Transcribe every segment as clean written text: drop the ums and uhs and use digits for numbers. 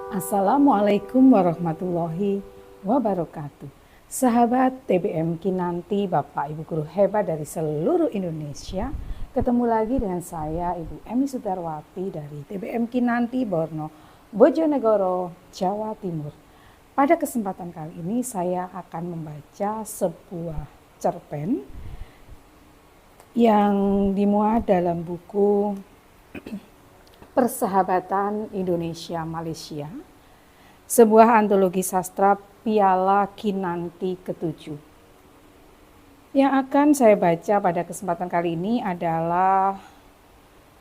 Assalamualaikum warahmatullahi wabarakatuh. Sahabat TBM Kinanti, Bapak Ibu guru hebat dari seluruh Indonesia. Ketemu lagi dengan saya Ibu Emi Sudarwati dari TBM Kinanti Borno, Bojonegoro, Jawa Timur. Pada kesempatan kali ini saya akan membaca sebuah cerpen yang dimuat dalam buku Persahabatan Indonesia-Malaysia, sebuah antologi sastra Piala Kinanti ke-7. Yang akan saya baca pada kesempatan kali ini adalah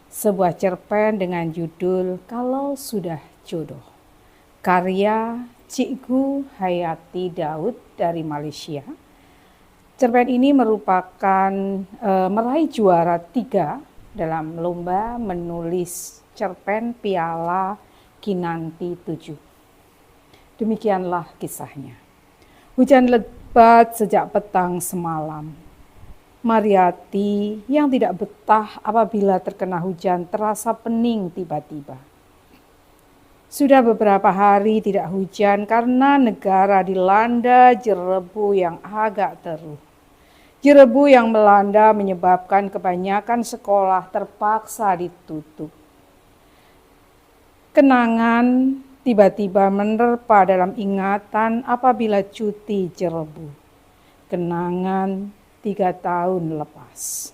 sebuah cerpen dengan judul Kalau Sudah Jodoh, karya Cikgu Hayati Daud dari Malaysia. Cerpen ini merupakan meraih juara 3 dalam lomba menulis cerpen Piala Kinanti 7. Demikianlah kisahnya. Hujan lebat sejak petang semalam. Mariati yang tidak betah apabila terkena hujan terasa pening tiba-tiba. Sudah beberapa hari tidak hujan karena negara dilanda jerebu yang agak teruh. Jerebu yang melanda menyebabkan kebanyakan sekolah terpaksa ditutup. Kenangan tiba-tiba menerpa dalam ingatan apabila cuti jerebu. Kenangan 3 tahun lepas.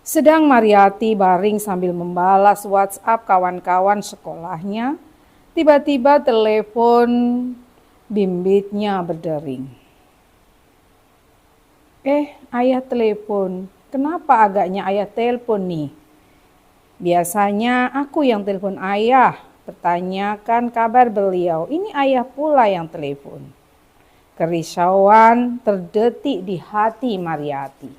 Sedang Mariati baring sambil membalas WhatsApp kawan-kawan sekolahnya, tiba-tiba telepon bimbitnya berdering. Ayah telepon. Kenapa agaknya ayah telepon nih? Biasanya aku yang telepon ayah, bertanyakan kabar beliau. Ini ayah pula yang telepon. Kerisauan terdetik di hati Mariati.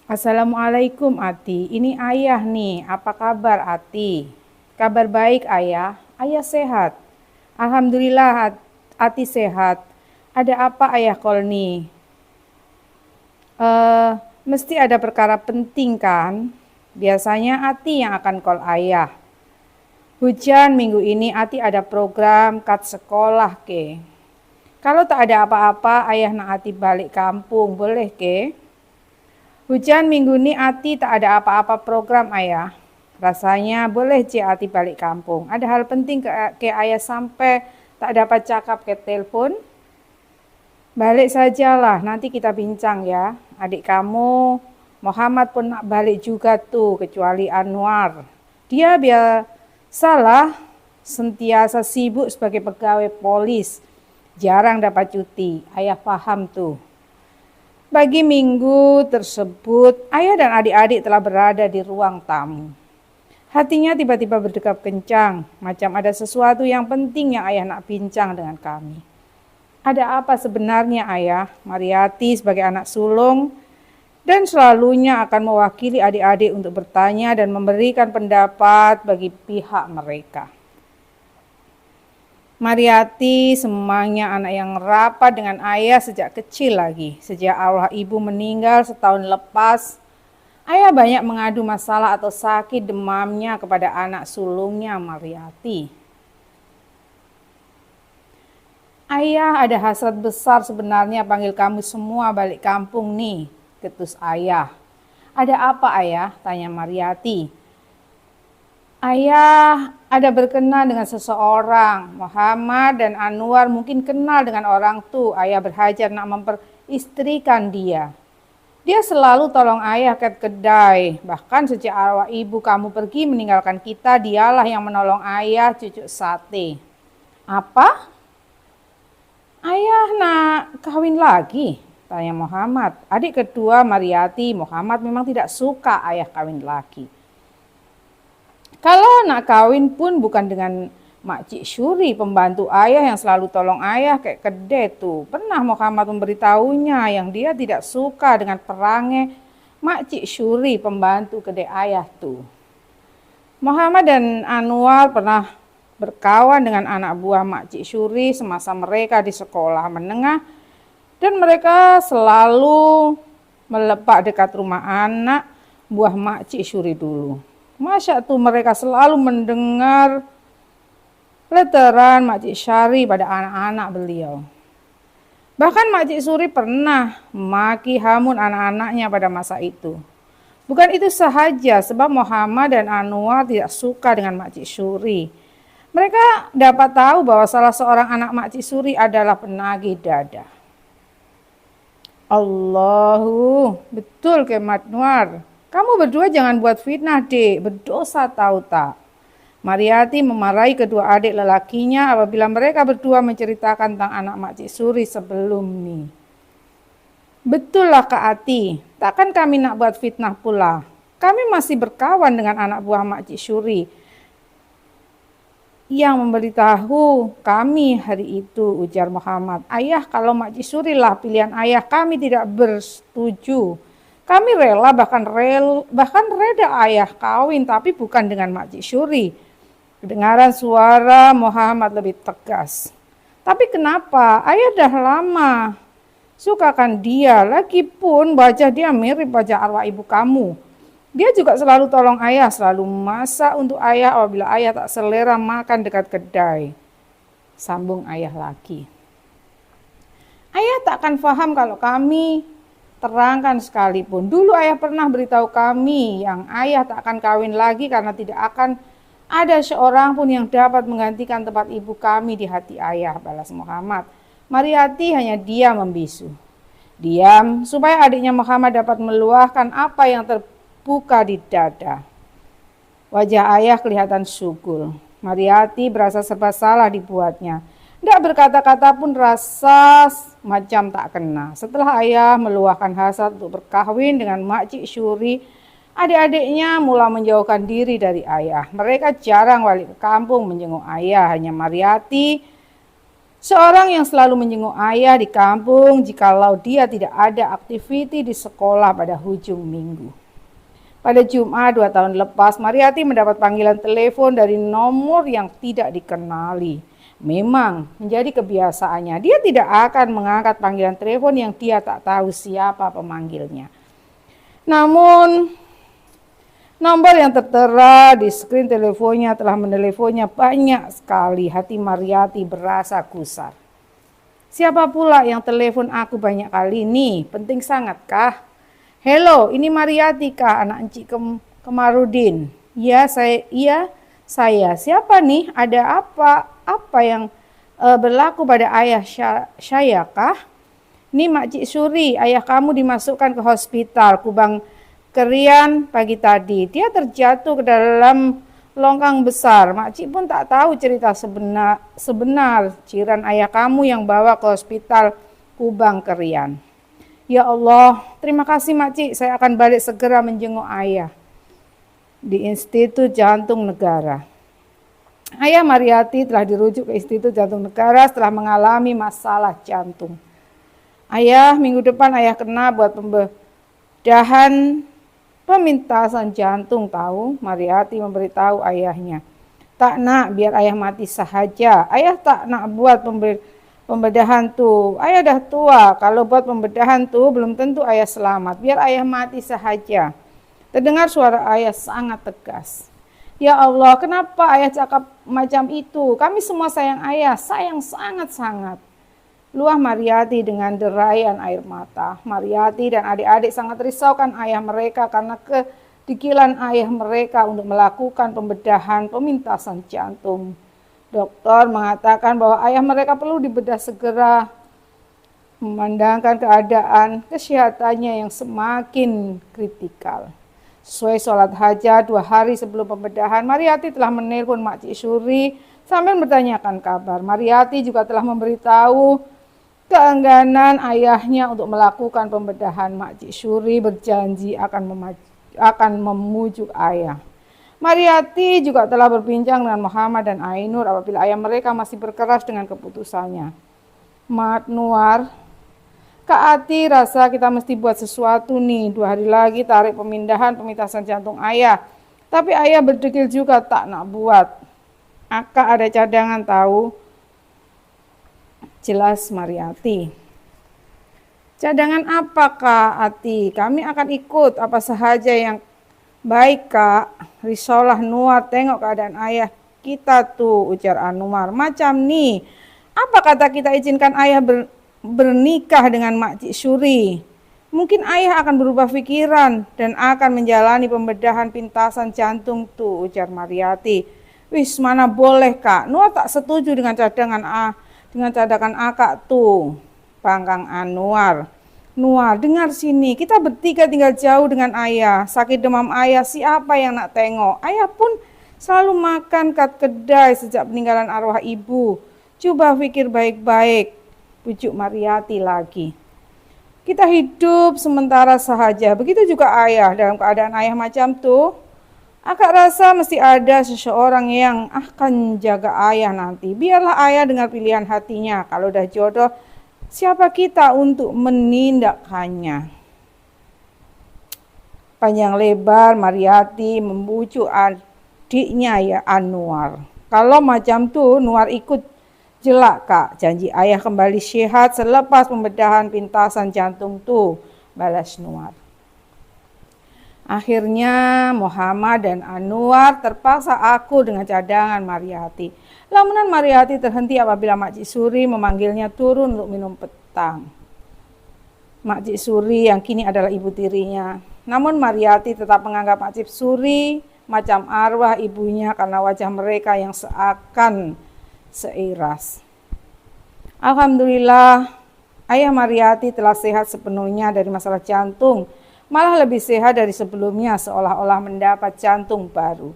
Assalamualaikum Ati, ini ayah nih, apa kabar Ati? Kabar baik ayah, ayah sehat. Alhamdulillah Ati sehat. Ada apa ayah call nih? Mesti ada perkara penting kan? Biasanya Ati yang akan call ayah. Hujan minggu ini Ati ada program kat sekolah ke. Kalau tak ada apa-apa ayah nak Ati balik kampung boleh ke? Hujan minggu ini Ati tak ada apa-apa program ayah. Rasanya boleh je Ati balik kampung. Ada hal penting ke ayah sampai tak dapat cakap ke telepon. Balik sajalah, nanti kita bincang ya. Adik kamu Muhammad pun nak balik juga tuh, kecuali Anwar. Dia biasalah sentiasa sibuk sebagai pegawai polis. Jarang dapat cuti, ayah paham tuh. Pagi minggu tersebut, ayah dan adik-adik telah berada di ruang tamu. Hatinya tiba-tiba berdegup kencang, macam ada sesuatu yang penting yang ayah nak bincang dengan kami. Ada apa sebenarnya ayah? Mariati sebagai anak sulung dan selalunya akan mewakili adik-adik untuk bertanya dan memberikan pendapat bagi pihak mereka. Mariati semangnya anak yang rapat dengan ayah sejak kecil lagi. Sejak arwah ibu meninggal setahun lepas, ayah banyak mengadu masalah atau sakit demamnya kepada anak sulungnya Mariati. Ayah ada hasrat besar sebenarnya panggil kamu semua balik kampung nih. Ketus ayah. Ada apa ayah? Tanya Mariati. Ayah ada berkenan dengan seseorang. Muhammad dan Anwar mungkin kenal dengan orang tuh. Ayah berhajar nak memperistrikan dia. Dia selalu tolong ayah ke kedai. Bahkan sejak arwah ibu kamu pergi meninggalkan kita, dialah yang menolong ayah cucuk sate. Apa? Ayah nak kawin lagi? Tanya Muhammad. Adik kedua Mariati, Muhammad memang tidak suka ayah kawin lagi. Kalau nak kawin pun bukan dengan Makcik Syuri, pembantu ayah yang selalu tolong ayah kayak kedai tuh. Pernah Muhammad memberitahunya yang dia tidak suka dengan perangai Makcik Syuri, pembantu kedai ayah tuh. Muhammad dan Anwar pernah berkawan dengan anak buah Makcik Syuri semasa mereka di sekolah menengah. Dan mereka selalu melepak dekat rumah anak buah Makcik Syuri dulu. Masya tuh mereka selalu mendengar Leteran Makcik Syari pada anak-anak beliau. Bahkan Makcik Suri pernah memaki hamun anak-anaknya pada masa itu. Bukan itu sahaja, sebab Muhammad dan Anwar tidak suka dengan Makcik Suri. Mereka dapat tahu bahwa salah seorang anak Makcik Suri adalah penagih dada. Allahu, betul ke Matnwar. Kamu berdua jangan buat fitnah, Dek. Berdosa tahu tak? Mariati memarahi kedua adik lelakinya apabila mereka berdua menceritakan tentang anak Makcik Suri sebelum ini. Betul lah Kak Ati, takkan kami nak buat fitnah pula. Kami masih berkawan dengan anak buah Makcik Suri yang memberitahu kami hari itu, ujar Muhammad. Ayah, kalau Makcik Suri lah pilihan ayah, kami tidak bersetuju. Kami rela bahkan reda ayah kawin, tapi bukan dengan Makcik Suri. Kedengaran suara Muhammad lebih tegas. Tapi kenapa? Ayah dah lama sukakan dia, lagipun wajah dia mirip wajah arwah ibu kamu. Dia juga selalu tolong ayah, selalu masak untuk ayah apabila ayah tak selera makan dekat kedai. Sambung ayah lagi. Ayah tak akan faham kalau kami terangkan sekalipun. Dulu ayah pernah beritahu kami yang ayah tak akan kawin lagi karena tidak akan ada seorang pun yang dapat menggantikan tempat ibu kami di hati ayah, balas Muhammad. Mariati hanya diam membisu. Diam supaya adiknya Muhammad dapat meluahkan apa yang terbuka di dada. Wajah ayah kelihatan syukur. Mariati berasa serba salah dibuatnya. Tidak berkata-kata pun rasa macam tak kena. Setelah ayah meluahkan hasrat untuk berkahwin dengan Makcik Suri, adik-adiknya mulai menjauhkan diri dari ayah. Mereka jarang balik ke kampung menjenguk ayah. Hanya Mariati, seorang yang selalu menjenguk ayah di kampung jikalau dia tidak ada aktiviti di sekolah pada hujung minggu. Pada Jumat 2 tahun lepas, Mariati mendapat panggilan telepon dari nomor yang tidak dikenali. Memang menjadi kebiasaannya, dia tidak akan mengangkat panggilan telepon yang dia tak tahu siapa pemanggilnya. Namun, nomor yang tertera di skrin teleponnya telah meneleponnya banyak sekali. Hati Mariati berasa gusar. Siapa pula yang telepon aku banyak kali ini? Penting sangat kah? Hello, ini Mariati kah, anak Encik Kemarudin? Ya, saya. Siapa nih? Ada apa? Apa yang berlaku pada ayah saya kah? Ini Makcik Suri, ayah kamu dimasukkan ke hospital Kubang Kerian pagi tadi. Dia terjatuh ke dalam longkang besar. Makcik pun tak tahu cerita sebenar jiran ayah kamu yang bawa ke hospital Kubang Kerian. Ya Allah, terima kasih Makcik, saya akan balik segera menjenguk ayah di Institut Jantung Negara. Ayah Mariati telah dirujuk ke Institut Jantung Negara setelah mengalami masalah jantung. Ayah, minggu depan ayah kena buat pembedahan pemintasan jantung, tahu? Mariati memberitahu ayahnya. Tak nak, biar ayah mati sahaja. Ayah tak nak buat pembedahan tuh. Ayah dah tua, kalau buat pembedahan tuh belum tentu ayah selamat. Biar ayah mati sahaja. Terdengar suara ayah sangat tegas. Ya Allah, kenapa ayah cakap macam itu? Kami semua sayang ayah, sayang sangat-sangat. Luah Mariati dengan deraian air mata. Mariati dan adik-adik sangat risaukan ayah mereka karena kedikilan ayah mereka untuk melakukan pembedahan pemintasan jantung. Dokter mengatakan bahwa ayah mereka perlu dibedah segera. Memandangkan keadaan kesehatannya yang semakin kritikal. Sesuai sholat hajat 2 hari sebelum pembedahan, Mariati telah menelpon Makcik Suri sambil bertanyakan kabar. Mariati juga telah memberitahu keengganan ayahnya untuk melakukan pembedahan. Makcik Suri berjanji akan memujuk ayah. Mariati juga telah berbincang dengan Muhammad dan Ainur apabila ayah mereka masih berkeras dengan keputusannya. Matnwar, Kak Ati rasa kita mesti buat sesuatu nih. 2 hari lagi tarik pemintasan jantung ayah. Tapi ayah berdegil juga tak nak buat. Akak ada cadangan tahu. Jelas Mariati. Cadangan apa Kak Ati? Kami akan ikut apa sahaja yang baik Kak. Risaulah Nuar tengok keadaan ayah kita tuh, ujar Anwar. Macam nih, apa kata kita izinkan ayah bernikah dengan Mak Cik Suri? Mungkin ayah akan berubah pikiran dan akan menjalani pembedahan pintasan jantung tuh, ujar Mariati. Wis, mana boleh Kak, Nuar tak setuju dengan cadangan akak tuh, bangkang Anwar. Nuar, dengar sini, kita bertiga tinggal jauh dengan ayah. Sakit demam ayah, siapa yang nak tengok? Ayah pun selalu makan kat kedai sejak peninggalan arwah ibu. Coba pikir baik-baik, pujuk Mariati lagi. Kita hidup sementara sahaja, begitu juga ayah. Dalam keadaan ayah macam tuh, akak rasa mesti ada seseorang yang akan jaga ayah nanti. Biarlah ayah dengar pilihan hatinya. Kalau udah jodoh, siapa kita untuk menindakkannya? Panjang lebar Mariati membujuk adiknya ya Anwar. Kalau macam tuh Nuar ikut jelak Kak, janji ayah kembali sehat selepas pembedahan pintasan jantung tuh, balas Nuar. Akhirnya Muhammad dan Anwar terpaksa akur dengan cadangan Mariati. Lamunan Mariati terhenti apabila Mak Cik Suri memanggilnya turun untuk minum petang. Mak Cik Suri yang kini adalah ibu tirinya. Namun Mariati tetap menganggap Mak Cik Suri macam arwah ibunya karena wajah mereka yang seakan seiras. Alhamdulillah, ayah Mariati telah sehat sepenuhnya dari masalah jantung. Malah lebih sehat dari sebelumnya, seolah-olah mendapat jantung baru.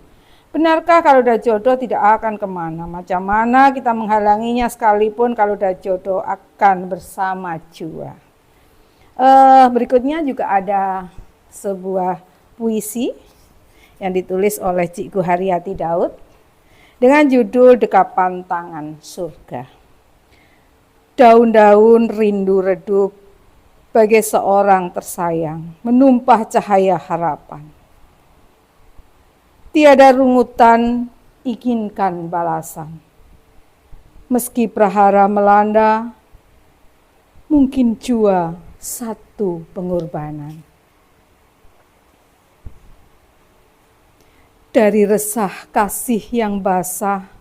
Benarkah kalau udah jodoh tidak akan kemana? Macam mana kita menghalanginya sekalipun kalau udah jodoh akan bersama jua. Berikutnya juga ada sebuah puisi yang ditulis oleh Cikgu Haryati Daud dengan judul Dekapan Tangan Surga. Daun-daun rindu redup bagai seorang tersayang, menumpah cahaya harapan. Tiada rungutan, inginkan balasan. Meski prahara melanda, mungkin jua satu pengorbanan. Dari resah kasih yang basah,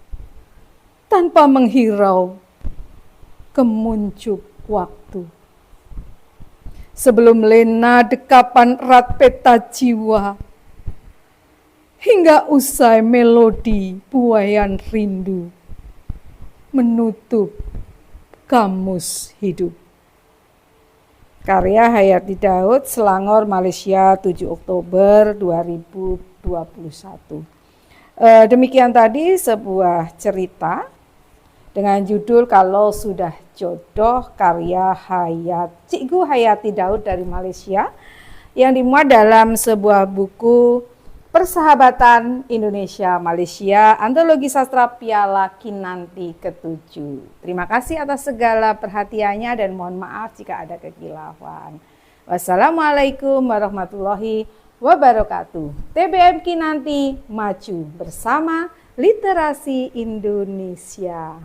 tanpa menghirau, kemuncup waktu. Sebelum lena dekapan erat peta jiwa, hingga usai melodi buayan rindu, menutup kamus hidup. Karya Haryati Daud, Selangor, Malaysia, 7 Oktober 2021. Demikian tadi sebuah cerita dengan judul Kalau Sudah Jodoh, karya Cikgu Haryati Daud dari Malaysia, yang dimuat dalam sebuah buku Persahabatan Indonesia Malaysia, Antologi Sastra Piala Kinanti ke-7. Terima kasih atas segala perhatiannya dan mohon maaf jika ada kekilafan. Wassalamualaikum warahmatullahi wabarakatuh. TBM Kinanti maju bersama literasi Indonesia.